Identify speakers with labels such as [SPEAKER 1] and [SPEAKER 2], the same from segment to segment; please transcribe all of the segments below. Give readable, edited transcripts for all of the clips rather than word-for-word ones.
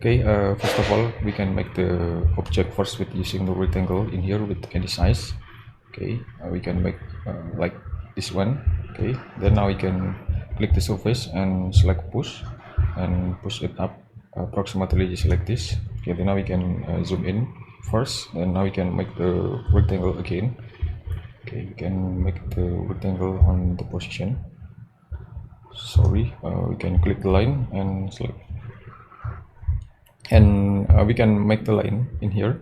[SPEAKER 1] Okay, first of all, we can make the object first with using the rectangle in here with any size. Okay, we can make like this one. Okay, then now we can click the surface and select push and push it up approximately just like this. Okay, then now we can zoom in first, and now we can make the rectangle again. Okay, we can make the rectangle on the position. Sorry, we can click the line and select, and we can make the line in here.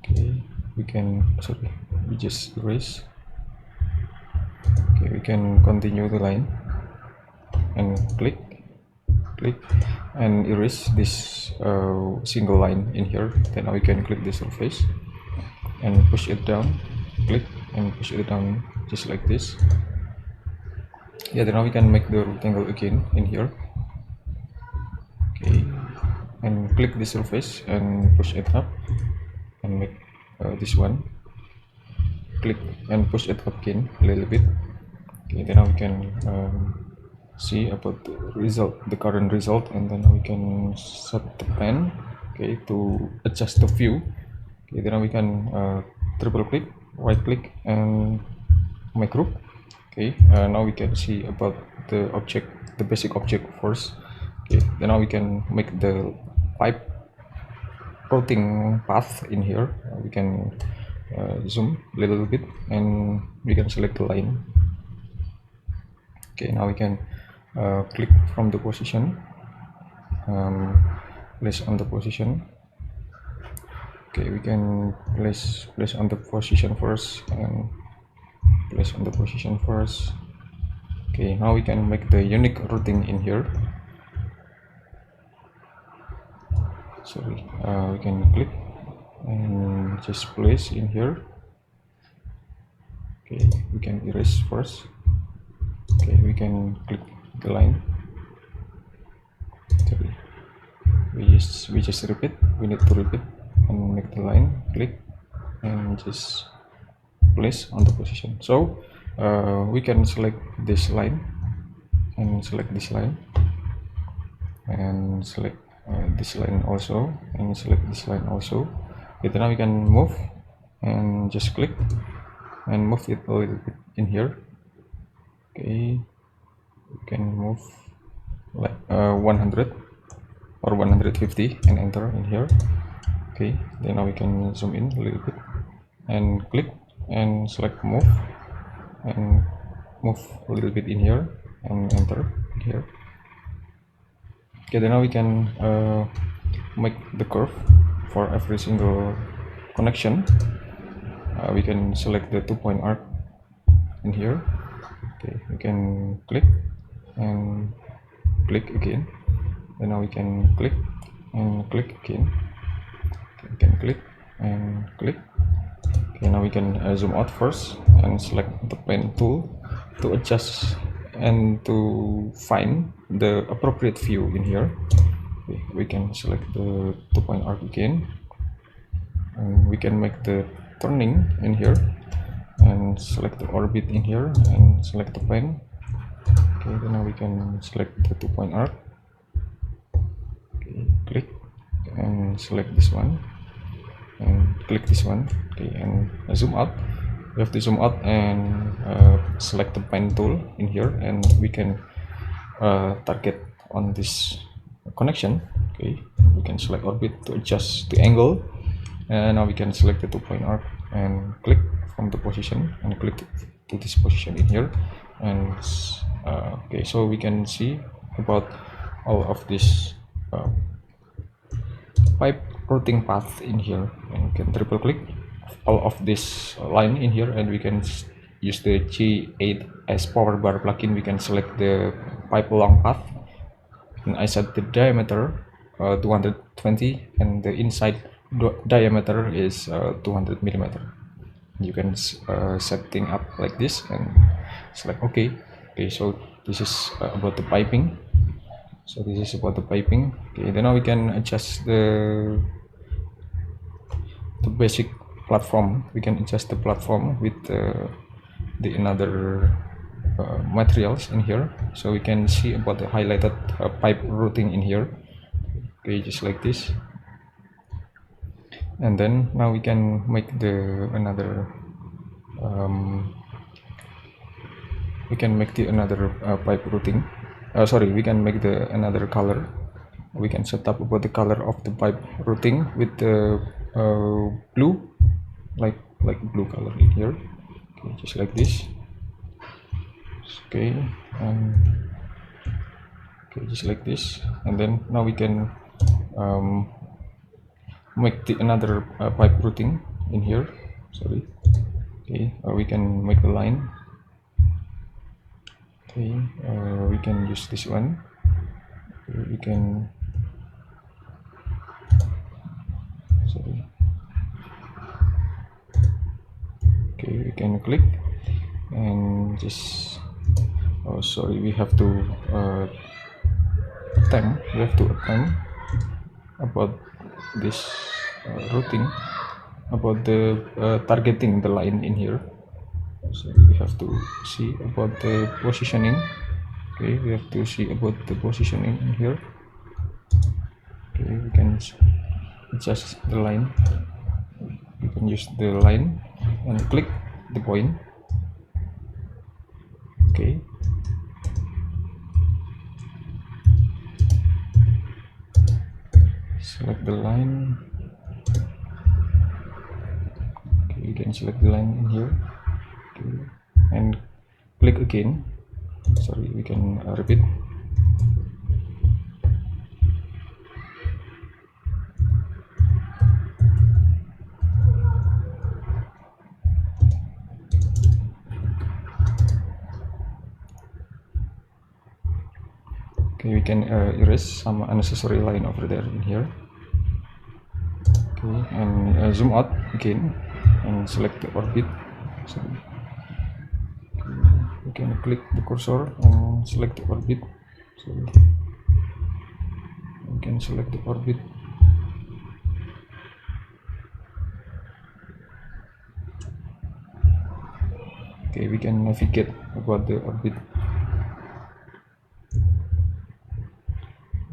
[SPEAKER 1] Okay, we can, sorry, we just erase. Okay, we can continue the line and click and erase this single line in here. Then now we can click the surface and push it down, click and push it down just like this. Yeah, then now we can make the rectangle again in here. Okay, and click the surface and push it up and make this one, click and push it up again a little bit. Okay, then now we can see about the result, the current result, and then we can set the pen, okay, to adjust the view. Okay, then we can triple click, right click and make group. Okay, now we can see about the object, the basic object first. Okay, then now we can make the pipe routing path in here. We can zoom a little bit and we can select the line. Okay, now we can click from the position, place on the position. Okay, we can place on the position first and place on the position first. Okay, now we can make the unique routing in here. Sorry, we can click and just place in here. Okay, we can erase first. Okay, we can click the line. Sorry, we just repeat, we need to repeat and make the line, click and just place on the position. So we can select this line and select this line and select this line also and select this line also. Okay, now we can move and just click and move it a little bit in here. Okay, we can move like 100 or 150 and enter in here. Okay, then now we can zoom in a little bit and click and select move and move a little bit in here and enter here. Okay, then now we can make the curve for every single connection. We can select the 2-point arc in here. Okay, we can click and click again. Then now we can click and click again. Okay, we can click and click. Okay, now we can zoom out first and select the pen tool to adjust and to find the appropriate view in here. Okay, we can select the 2-point arc again and we can make the turning in here and select the orbit in here and select the pen. Okay, then now we can select the 2-point arc. Okay, click and select this one and click this one. Okay, and zoom out. We have to zoom out and select the pen tool in here and we can target on this connection. Okay, we can select orbit to adjust the angle, and now we can select the 2-point arc and click from the position and click to this position in here. And okay, so we can see about all of this pipe routing path in here, and we can triple click all of this line in here and we can use the G8 as powerbar plugin. We can select the pipe long path and I set the diameter 220 and the inside diameter is 200 millimeter. You can setting up like this and select OK. Okay, so this is about the piping. So this is about the piping. Okay, then now we can adjust the basic platform. We can adjust the platform with the another materials in here, so we can see about the highlighted pipe routing in here. Okay, just like this. And then now we can make the another we can make the another pipe routing. Sorry, we can make the another color. We can set up about the color of the pipe routing with the blue, like blue color in here. Okay, just like this. Okay, okay, just like this. And then now we can make the another pipe routing in here. Sorry. Okay, we can make the line. Okay, we can use this one. Okay, we can, sorry. Okay, we can click and just, oh sorry, we have to attempt about this routing, about the targeting the line in here. So we have to see about the positioning. Okay, we have to see about the positioning in here. Okay, we can adjust the line. We can use the line and click the point. Okay, select the line. Okay, you can select the line in here. Okay, and click again. Sorry, we can repeat. Okay, we can erase some unnecessary line over there in here. Okay, and zoom out again and select the orbit. So, okay, we can click the cursor and select the orbit. So we can select the orbit. Okay, we can navigate about the orbit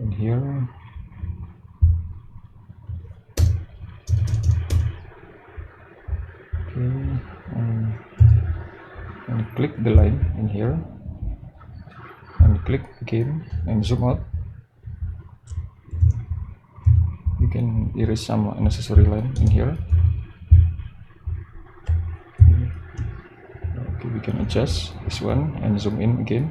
[SPEAKER 1] in here. Okay, and click the line in here and click again and zoom out. You can erase some unnecessary line in here. Okay, we can adjust this one and zoom in again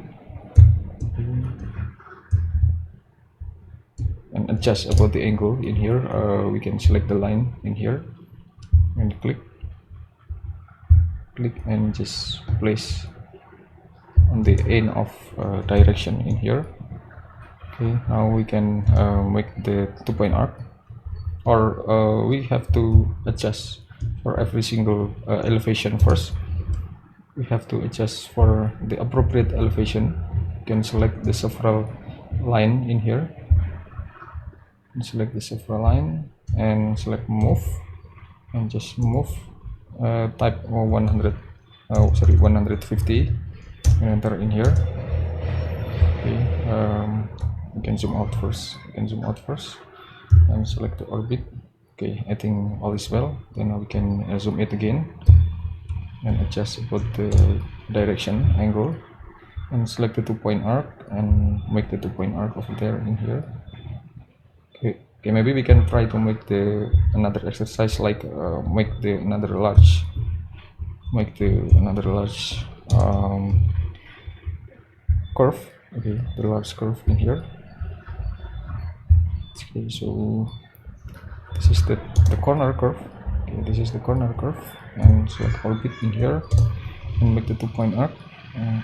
[SPEAKER 1] and adjust about the angle in here. We can select the line in here and click and just place on the end of direction in here. Okay, now we can make the 2-point arc, or we have to adjust for every single elevation first. We have to adjust for the appropriate elevation. You can select the several line in here and select the several line and select move and just move type 100 sorry 150 and enter in here. Okay, you can zoom out first. And select the orbit. Okay, I think all is well. Then now we can zoom it again and adjust about the direction angle and select the 2-point arc and make the 2-point arc over there in here. Okay, maybe we can try to make the another exercise, like make the another large curve. Okay, the large curve in here. Okay, so this is the corner curve. Okay, this is the corner curve, and select orbit in here and make the 2-point arc and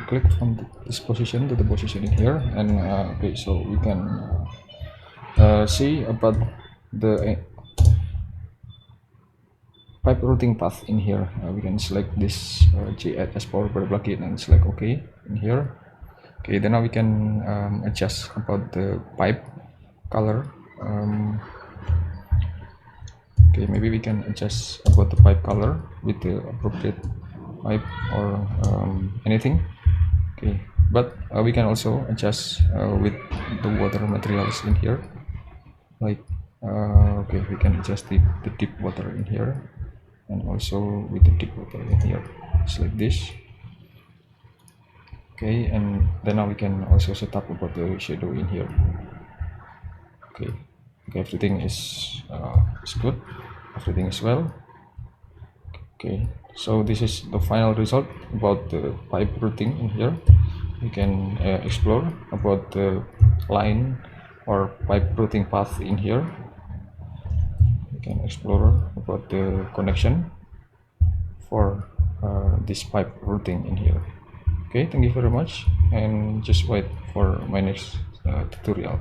[SPEAKER 1] click from this position to the position in here. And okay, so we can see about the pipe routing path in here. We can select this GS powerbar plugin and select OK in here. Okay, then now we can adjust about the pipe color. Okay, maybe we can adjust about the pipe color with the appropriate pipe or anything. Okay, but we can also adjust with the water materials in here, like okay, we can adjust the deep water in here, and also with the deep water in here, just like this. Okay, and then now we can also set up about the shadow in here. Okay, okay, everything is good, everything is well. Okay, so this is the final result about the pipe routing in here. We can explore about the line or pipe routing path in here. We can explore about the connection for this pipe routing in here. Okay, thank you very much, and just wait for my next tutorial.